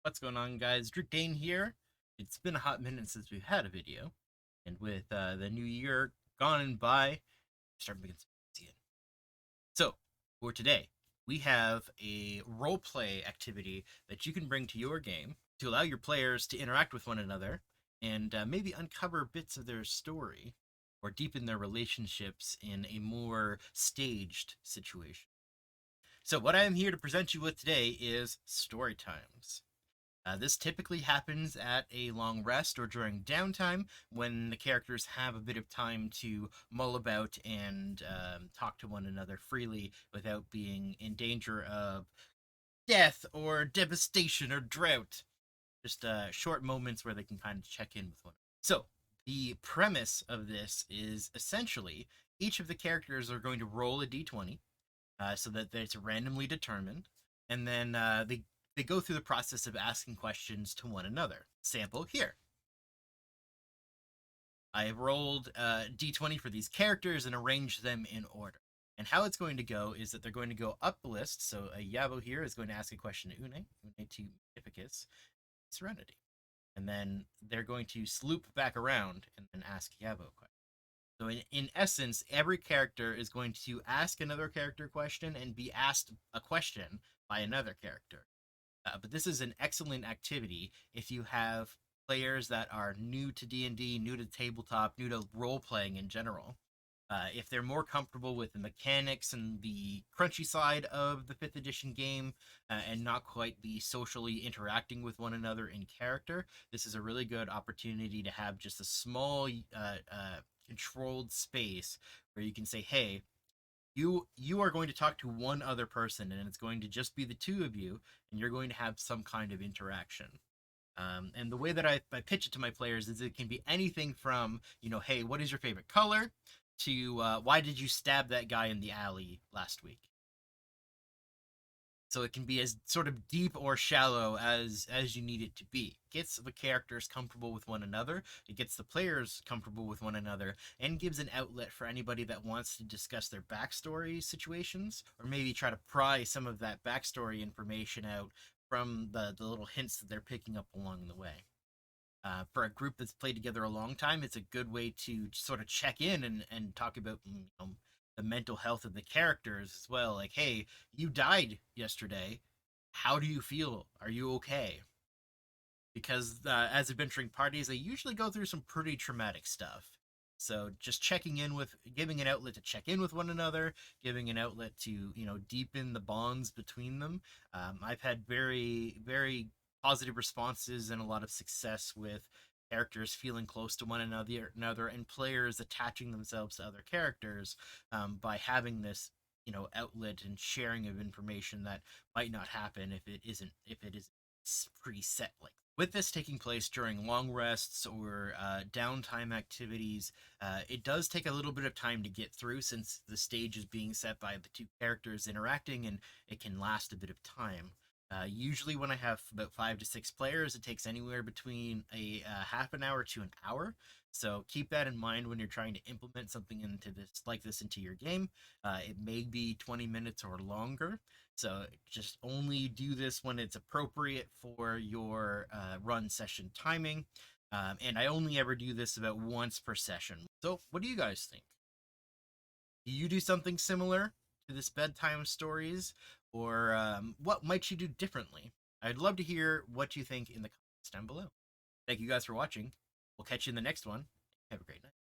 What's going on, guys? Drew Dane here. It's been a hot minute since we've had a video, and with the new year gone and by, start making some in. So, for today, we have a role play activity that you can bring to your game to allow your players to interact with one another and maybe uncover bits of their story or deepen their relationships in a more staged situation. So, what I am here to present you with today is story times. This typically happens at a long rest or during downtime when the characters have a bit of time to mull about and talk to one another freely without being in danger of death or devastation or drought. Just short moments where they can kind of check in with one another. So, the premise of this is essentially each of the characters are going to roll a d20 so that it's randomly determined, and then they go through the process of asking questions to one another. Sample here. I have rolled d20 for these characters and arranged them in order. And how it's going to go is that they're going to go up the list. So Yabo here is going to ask a question to Une to Magnificus, Serenity. And then they're going to loop back around and then ask Yabo a question. So in essence, every character is going to ask another character a question and be asked a question by another character. But this is an excellent activity if you have players that are new to D&D, new to tabletop, new to role-playing in general. If they're more comfortable with the mechanics and the crunchy side of the 5th edition game and not quite the socially interacting with one another in character, this is a really good opportunity to have just a small controlled space where you can say, hey, you are going to talk to one other person and it's going to just be the two of you and you're going to have some kind of interaction. And the way that I pitch it to my players is it can be anything from, hey, what is your favorite color, to why did you stab that guy in the alley last week? So it can be as sort of deep or shallow as you need it to be. It gets the characters comfortable with one another, it gets the players comfortable with one another, and gives an outlet for anybody that wants to discuss their backstory situations, or maybe try to pry some of that backstory information out from the little hints that they're picking up along the way. For a group that's played together a long time, it's a good way to sort of check in and talk about the mental health of the characters as well. Like, hey, you died yesterday. How do you feel? Are you okay? Because as adventuring parties, they usually go through some pretty traumatic stuff. So just checking in with, giving an outlet to check in with one another, giving an outlet to, deepen the bonds between them. I've had very, very positive responses and a lot of success with characters feeling close to one another and players attaching themselves to other characters by having this, outlet and sharing of information that might not happen if it is pretty set like. With this taking place during long rests or downtime activities, it does take a little bit of time to get through since the stage is being set by the two characters interacting and it can last a bit of time. Usually when I have about 5 to 6 players, it takes anywhere between a half an hour to an hour. So keep that in mind when you're trying to implement something into this into your game. It may be 20 minutes or longer. So just only do this when it's appropriate for your run session timing. And I only ever do this about once per session. So what do you guys think? Do you do something similar to this bedtime stories? Or what might you do differently? I'd love to hear what you think in the comments down below. Thank you guys for watching. We'll catch you in the next one. Have a great night.